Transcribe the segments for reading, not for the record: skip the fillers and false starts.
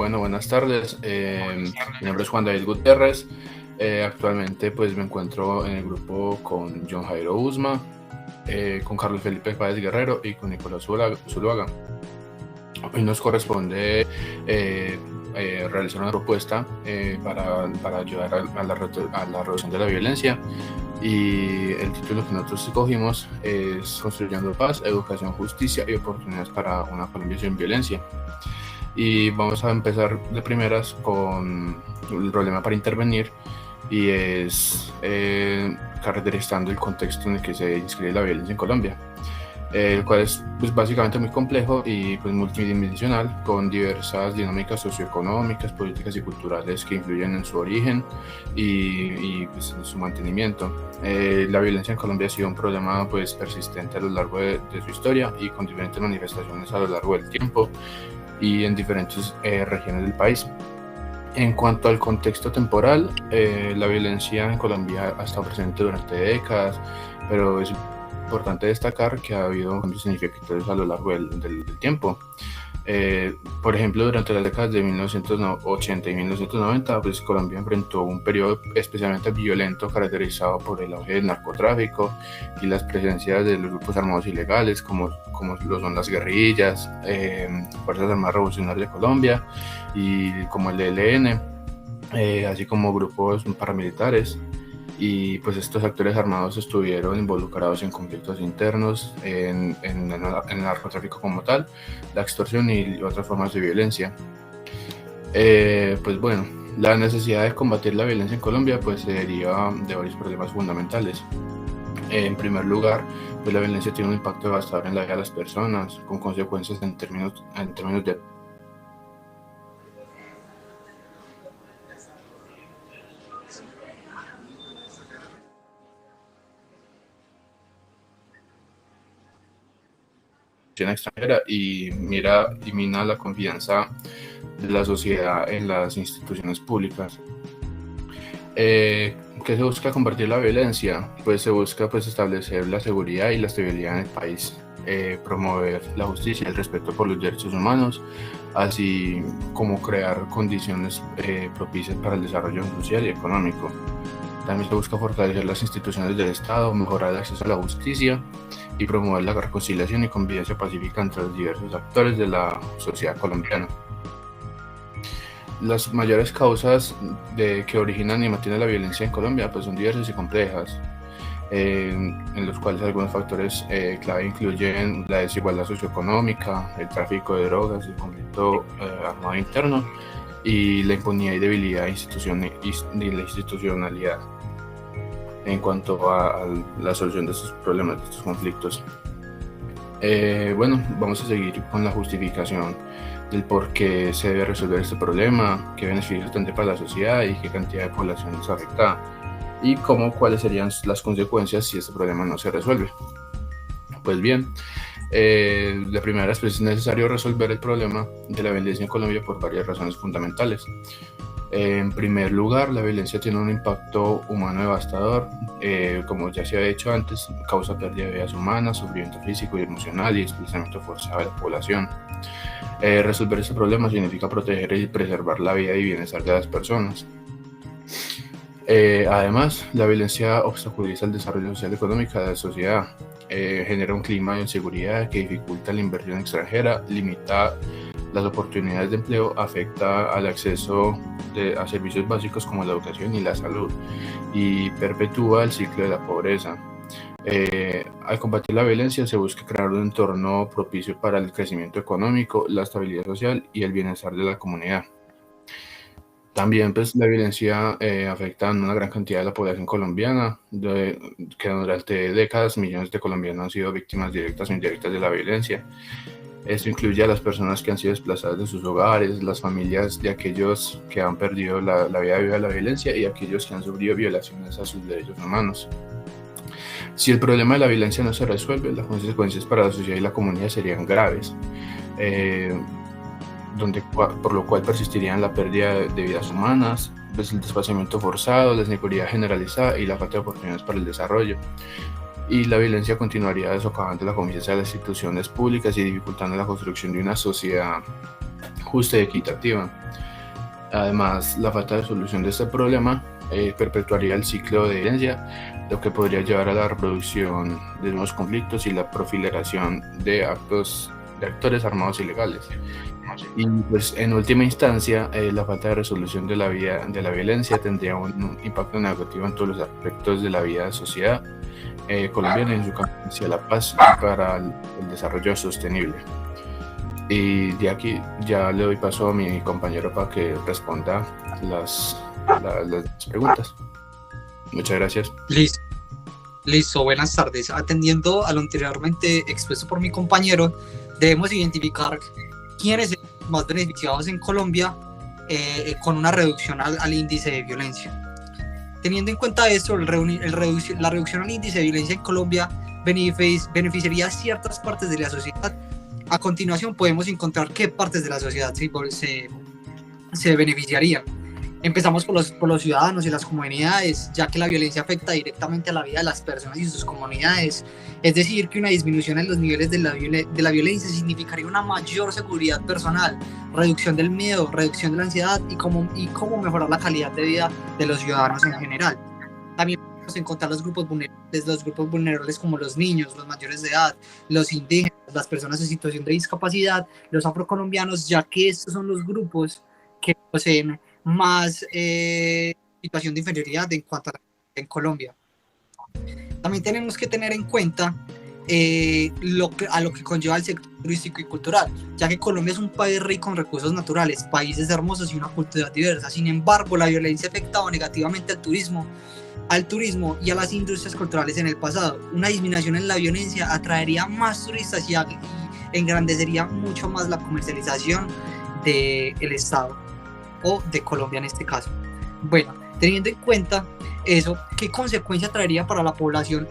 Bueno, buenas tardes. Mi nombre es Juan David Gutiérrez. Actualmente pues me encuentro en el grupo con John Jairo Usma, con Carlos Felipe Páez Guerrero y con Nicolás Zuluaga. Hoy nos corresponde realizar una propuesta para ayudar a la reducción de la violencia, y el título que nosotros escogimos es Construyendo Paz, Educación, Justicia y Oportunidades para una Colombia sin Violencia. Y vamos a empezar de primeras con el problema para intervenir, y es caracterizando el contexto en el que se inscribe la violencia en Colombia, el cual es pues, básicamente muy complejo y pues, multidimensional, con diversas dinámicas socioeconómicas, políticas y culturales que influyen en su origen y pues, en su mantenimiento. La violencia en Colombia ha sido un problema pues, persistente a lo largo de su historia y con diferentes manifestaciones a lo largo del tiempo y en diferentes regiones del país. En cuanto al contexto temporal, la violencia en Colombia ha estado presente durante décadas, pero es importante destacar que ha habido cambios significativos a lo largo del tiempo. Por ejemplo, durante las décadas de 1980 y 1990, pues Colombia enfrentó un periodo especialmente violento caracterizado por el auge del narcotráfico y las presencias de los grupos armados ilegales, como lo son las guerrillas, Fuerzas Armadas Revolucionarias de Colombia y como el ELN, así como grupos paramilitares. Y pues estos actores armados estuvieron involucrados en conflictos internos, en el narcotráfico como tal, la extorsión y otras formas de violencia. Pues bueno, la necesidad de combatir la violencia en Colombia pues se deriva de varios problemas fundamentales. En primer lugar, pues la violencia tiene un impacto devastador en la vida de las personas, con consecuencias en términos de extranjera y mina la confianza de la sociedad en las instituciones públicas. ¿Qué se busca combatir la violencia? Pues se busca establecer la seguridad y la estabilidad en el país, promover la justicia y el respeto por los derechos humanos, así como crear condiciones propicias para el desarrollo social y económico. También se busca fortalecer las instituciones del Estado, mejorar el acceso a la justicia y promover la reconciliación y convivencia pacífica entre los diversos actores de la sociedad colombiana. Las mayores causas que originan y mantienen la violencia en Colombia pues son diversas y complejas, en los cuales algunos factores clave incluyen la desigualdad socioeconómica, el tráfico de drogas, el conflicto armado interno y la impunidad y debilidad de la institucionalidad en cuanto a la solución de estos problemas, de estos conflictos. Bueno, vamos a seguir con la justificación del por qué se debe resolver este problema, qué beneficios tendrá para la sociedad y qué cantidad de población es afectada, y cuáles serían las consecuencias si este problema no se resuelve. Pues bien, la primera es es necesario resolver el problema de la violencia en Colombia por varias razones fundamentales. En primer lugar, la violencia tiene un impacto humano devastador, como ya se ha dicho antes, causa pérdida de vidas humanas, sufrimiento físico y emocional y desplazamiento forzado de la población. Resolver este problema significa proteger y preservar la vida y bienestar de las personas. Además, la violencia obstaculiza el desarrollo social y económico de la sociedad, genera un clima de inseguridad que dificulta la inversión extranjera, limita las oportunidades de empleo, afecta al acceso a servicios básicos como la educación y la salud, y perpetúa el ciclo de la pobreza. Al combatir la violencia se busca crear un entorno propicio para el crecimiento económico, la estabilidad social y el bienestar de la comunidad. También la violencia afecta a una gran cantidad de la población colombiana, que durante décadas millones de colombianos han sido víctimas directas o indirectas de la violencia. Esto incluye a las personas que han sido desplazadas de sus hogares, las familias de aquellos que han perdido la vida debido a la violencia y aquellos que han sufrido violaciones a sus derechos humanos. Si el problema de la violencia no se resuelve, las consecuencias para la sociedad y la comunidad serían graves, por lo cual persistirían la pérdida de vidas humanas, el desplazamiento forzado, la inseguridad generalizada y la falta de oportunidades para el desarrollo. Y la violencia continuaría desocavando la confianza de las instituciones públicas y dificultando la construcción de una sociedad justa y equitativa. Además, la falta de solución de este problema perpetuaría el ciclo de violencia, lo que podría llevar a la reproducción de nuevos conflictos y la proliferación de actores armados ilegales. Y pues en última instancia, la falta de resolución de la violencia tendría un impacto negativo en todos los aspectos de la vida de la sociedad colombiana en su camino hacia la paz y para el desarrollo sostenible. Y de aquí ya le doy paso a mi compañero para que responda las preguntas. Muchas gracias. Listo, buenas tardes. Atendiendo a lo anteriormente expuesto por mi compañero, debemos identificar quiénes son los más beneficiados en Colombia con una reducción al índice de violencia. Teniendo en cuenta esto, la reducción al índice de violencia en Colombia beneficiaría a ciertas partes de la sociedad. A continuación podemos encontrar qué partes de la sociedad se beneficiarían. Empezamos por los ciudadanos y las comunidades, ya que la violencia afecta directamente a la vida de las personas y sus comunidades. Es decir, que una disminución en los niveles de la violencia significaría una mayor seguridad personal, reducción del miedo, reducción de la ansiedad y cómo mejorar la calidad de vida de los ciudadanos en general. También podemos encontrar los grupos vulnerables como los niños, los mayores de edad, los indígenas, las personas en situación de discapacidad, los afrocolombianos, ya que estos son los grupos que poseen más situación de inferioridad en cuanto en Colombia. También tenemos que tener en cuenta lo que conlleva el sector turístico y cultural, ya que Colombia es un país rico en recursos naturales, países hermosos y una cultura diversa. Sin embargo, la violencia ha afectado negativamente al turismo y a las industrias culturales en el pasado. Una disminución en la violencia atraería más turistas y engrandecería mucho más la comercialización del Estado o de Colombia en este caso. Bueno, teniendo en cuenta eso, ¿qué consecuencia traería para la población,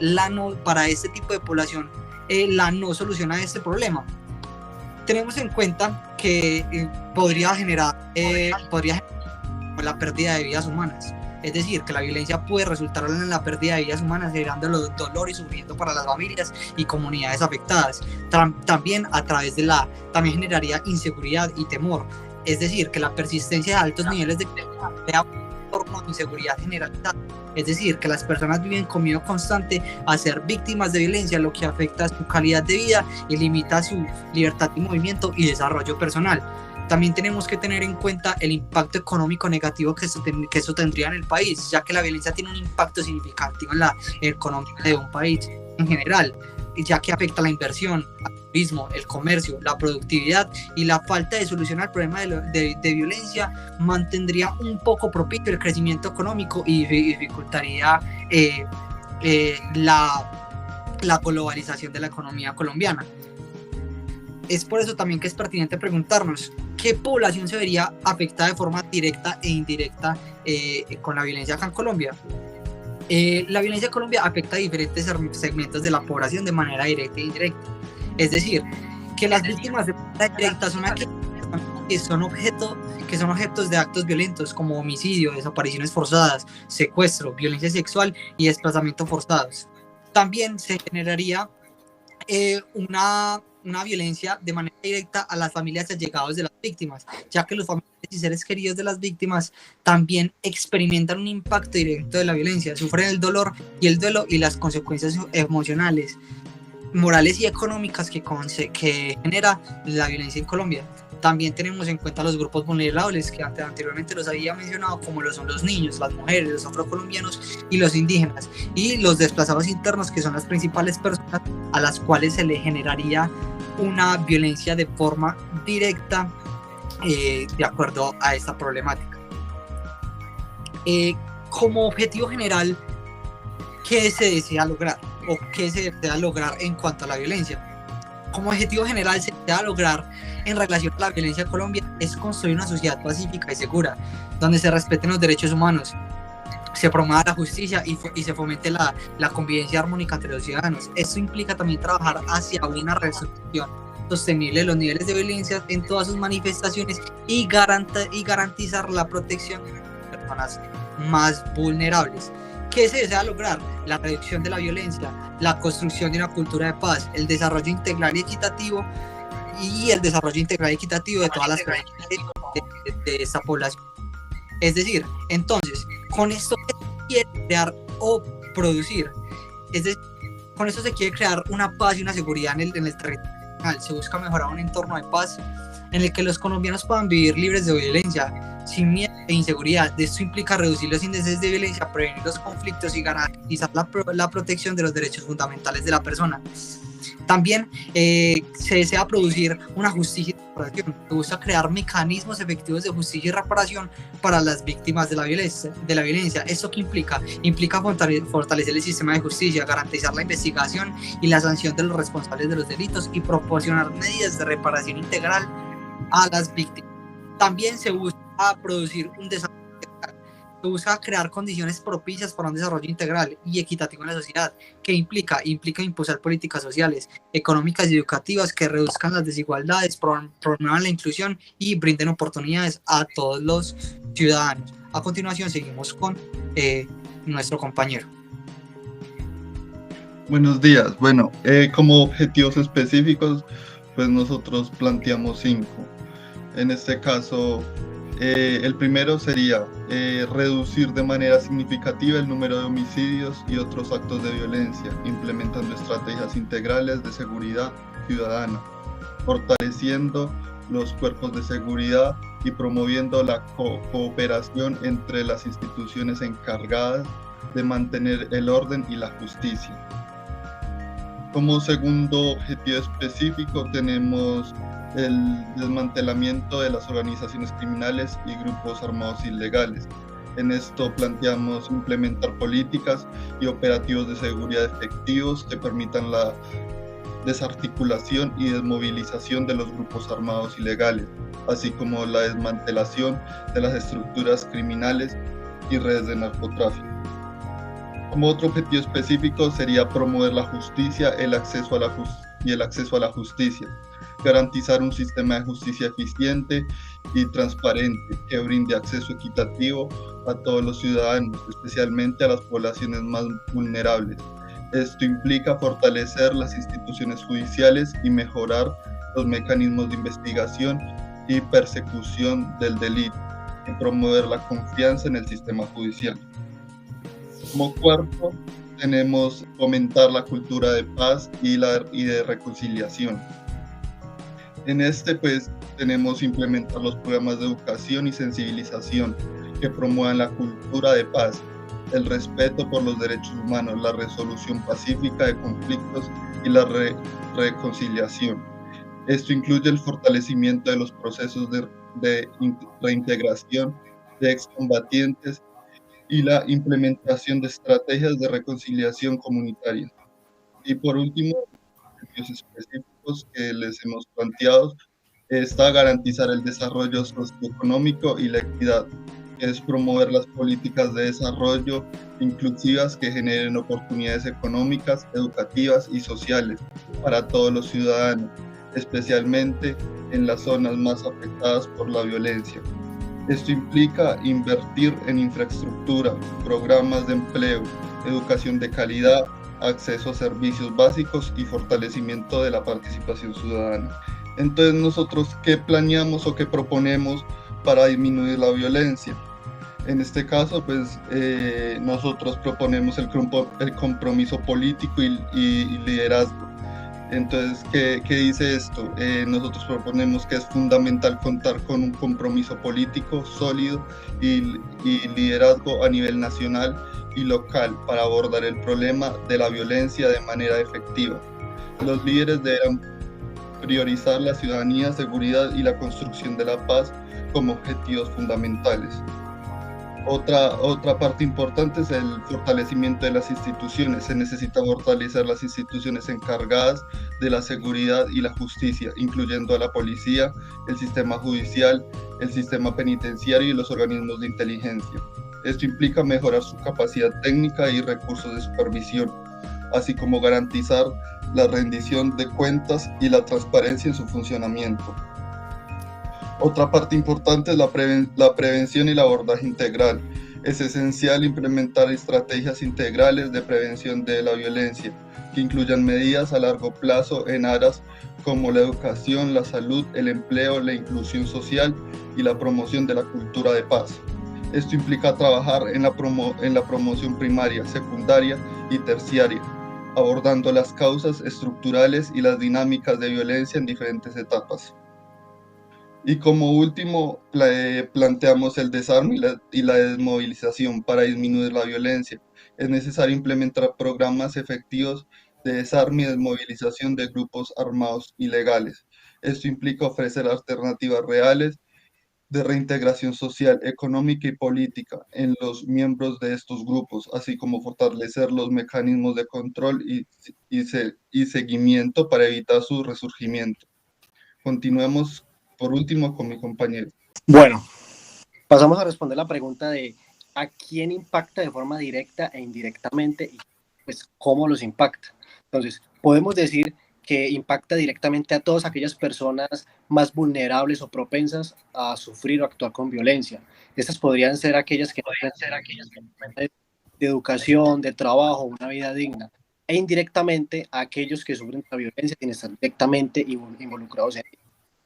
para este tipo de población, la no solución a este problema? Tenemos en cuenta que podría generar la pérdida de vidas humanas. Es decir, que la violencia puede resultar en la pérdida de vidas humanas, generando dolor y sufrimiento para las familias y comunidades afectadas. También también generaría inseguridad y temor. Es decir, que la persistencia de altos niveles de crea un entorno de inseguridad generalizada. Es decir, que las personas viven con miedo constante a ser víctimas de violencia, lo que afecta su calidad de vida y limita su libertad de movimiento y desarrollo personal. También tenemos que tener en cuenta el impacto económico negativo que eso tendría en el país, ya que la violencia tiene un impacto significativo en la economía de un país en general, ya que afecta la inversión, el turismo, el comercio, la productividad, y la falta de solución al problema de violencia mantendría un poco propicio el crecimiento económico y dificultaría la globalización de la economía colombiana. Es por eso también que es pertinente preguntarnos qué población se vería afectada de forma directa e indirecta con la violencia acá en Colombia. La violencia en Colombia afecta a diferentes segmentos de la población de manera directa e indirecta. Es decir, que las víctimas de manera directa son aquellas que son objetos de actos violentos como homicidio, desapariciones forzadas, secuestro, violencia sexual y desplazamiento forzados. También se generaría una violencia de manera directa a las familias y allegados de las víctimas, ya que los familiares y seres queridos de las víctimas también experimentan un impacto directo de la violencia, sufren el dolor y el duelo y las consecuencias emocionales, morales y económicas que genera la violencia en Colombia. También tenemos en cuenta los grupos vulnerables que anteriormente los había mencionado, como lo son los niños, las mujeres, los afrocolombianos y los indígenas, y los desplazados internos, que son las principales personas a las cuales se le generaría una violencia de forma directa de acuerdo a esta problemática. Como objetivo general, ¿qué se desea lograr o qué se desea lograr en cuanto a la violencia? Como objetivo general se desea lograr en relación a la violencia en Colombia es construir una sociedad pacífica y segura, donde se respeten los derechos humanos, se promueva la justicia y se fomente la convivencia armónica entre los ciudadanos. Esto implica también trabajar hacia una resolución sostenible de los niveles de violencia en todas sus manifestaciones y garantizar la protección de las personas más vulnerables. ¿Qué se desea lograr? La reducción de la violencia, la construcción de una cultura de paz, el desarrollo integral y equitativo y el desarrollo integral y equitativo de todas las personas de esta población. Es decir, entonces, con esto se quiere crear o producir, es decir, con esto se quiere crear una paz y una seguridad en el territorio nacional. Se busca mejorar un entorno de paz en el que los colombianos puedan vivir libres de violencia, sin miedo e inseguridad. Esto implica reducir los índices de violencia, prevenir los conflictos y garantizar la protección de los derechos fundamentales de la persona. También se desea producir una justicia y reparación. Se busca crear mecanismos efectivos de justicia y reparación para las víctimas de la violencia. ¿Esto qué implica? Implica fortalecer el sistema de justicia, garantizar la investigación y la sanción de los responsables de los delitos y proporcionar medidas de reparación integral a las víctimas. También se busca producir un desarrollo integral. Se busca crear condiciones propicias para un desarrollo integral y equitativo en la sociedad. ¿Qué implica? Implica impulsar políticas sociales, económicas y educativas que reduzcan las desigualdades, promuevan la inclusión y brinden oportunidades a todos los ciudadanos. A continuación seguimos con nuestro compañero. Buenos días. Bueno, como objetivos específicos, pues nosotros planteamos 5. En este caso, el primero sería reducir de manera significativa el número de homicidios y otros actos de violencia, implementando estrategias integrales de seguridad ciudadana, fortaleciendo los cuerpos de seguridad y promoviendo la cooperación entre las instituciones encargadas de mantener el orden y la justicia. Como segundo objetivo específico tenemos el desmantelamiento de las organizaciones criminales y grupos armados ilegales. En esto planteamos implementar políticas y operativos de seguridad efectivos que permitan la desarticulación y desmovilización de los grupos armados ilegales, así como la desmantelación de las estructuras criminales y redes de narcotráfico. Como otro objetivo específico sería promover la justicia, el acceso a la justicia, garantizar un sistema de justicia eficiente y transparente que brinde acceso equitativo a todos los ciudadanos, especialmente a las poblaciones más vulnerables. Esto implica fortalecer las instituciones judiciales y mejorar los mecanismos de investigación y persecución del delito, y promover la confianza en el sistema judicial. Como cuarto, tenemos fomentar la cultura de paz y de reconciliación. En este, pues, tenemos implementar los programas de educación y sensibilización que promuevan la cultura de paz, el respeto por los derechos humanos, la resolución pacífica de conflictos y la reconciliación. Esto incluye el fortalecimiento de los procesos de reintegración de excombatientes y la implementación de estrategias de reconciliación comunitaria. Y por último, objetivos específicos que les hemos planteado está garantizar el desarrollo socioeconómico y la equidad, que es promover las políticas de desarrollo inclusivas que generen oportunidades económicas, educativas y sociales para todos los ciudadanos, especialmente en las zonas más afectadas por la violencia. Esto implica invertir en infraestructura, programas de empleo, educación de calidad, acceso a servicios básicos y fortalecimiento de la participación ciudadana. Entonces, nosotros, ¿qué planeamos o qué proponemos para disminuir la violencia? En este caso, pues, nosotros proponemos el compromiso político y liderazgo. Entonces, ¿qué dice esto? Nosotros proponemos que es fundamental contar con un compromiso político sólido y liderazgo a nivel nacional y local para abordar el problema de la violencia de manera efectiva. Los líderes deberán priorizar la ciudadanía, seguridad y la construcción de la paz como objetivos fundamentales. Otra parte importante es el fortalecimiento de las instituciones. Se necesita fortalecer las instituciones encargadas de la seguridad y la justicia, incluyendo a la policía, el sistema judicial, el sistema penitenciario y los organismos de inteligencia. Esto implica mejorar su capacidad técnica y recursos de supervisión, así como garantizar la rendición de cuentas y la transparencia en su funcionamiento. Otra parte importante es la prevención y el abordaje integral. Es esencial implementar estrategias integrales de prevención de la violencia, que incluyan medidas a largo plazo en áreas como la educación, la salud, el empleo, la inclusión social y la promoción de la cultura de paz. Esto implica trabajar en la promoción primaria, secundaria y terciaria, abordando las causas estructurales y las dinámicas de violencia en diferentes etapas. Y como último, planteamos el desarme y la desmovilización para disminuir la violencia. Es necesario implementar programas efectivos de desarme y desmovilización de grupos armados ilegales. Esto implica ofrecer alternativas reales de reintegración social, económica y política en los miembros de estos grupos, así como fortalecer los mecanismos de control y seguimiento para evitar su resurgimiento. Continuemos por último con mi compañero. Bueno, pasamos a responder la pregunta de ¿a quién impacta de forma directa e indirectamente y pues cómo los impacta? Entonces, podemos decir que impacta directamente a todas aquellas personas más vulnerables o propensas a sufrir o actuar con violencia. Estas podrían ser aquellas que no tienen de educación, de trabajo, una vida digna. E indirectamente a aquellos que sufren la violencia sin estar directamente involucrados en ella.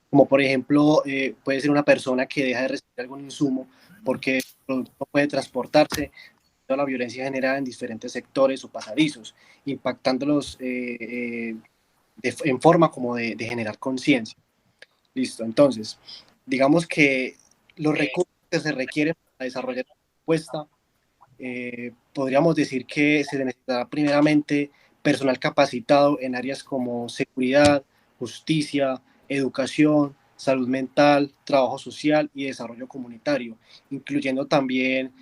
Como por ejemplo, puede ser una persona que deja de recibir algún insumo porque el producto no puede transportarse, toda la violencia generada en diferentes sectores o pasadizos, impactándolos en forma como de generar conciencia. Listo, entonces, digamos que los recursos que se requieren para desarrollar la propuesta, podríamos decir que se necesitará primeramente personal capacitado en áreas como seguridad, justicia, educación, salud mental, trabajo social y desarrollo comunitario, incluyendo también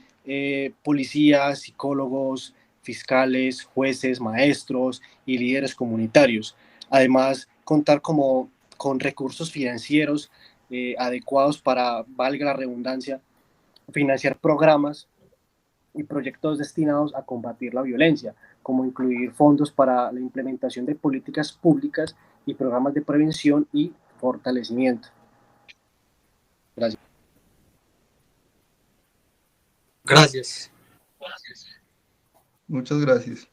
policías, psicólogos, fiscales, jueces, maestros y líderes comunitarios. Además, contar con recursos financieros adecuados para, valga la redundancia, financiar programas y proyectos destinados a combatir la violencia, como incluir fondos para la implementación de políticas públicas y programas de prevención y fortalecimiento. Gracias. Gracias. Muchas gracias.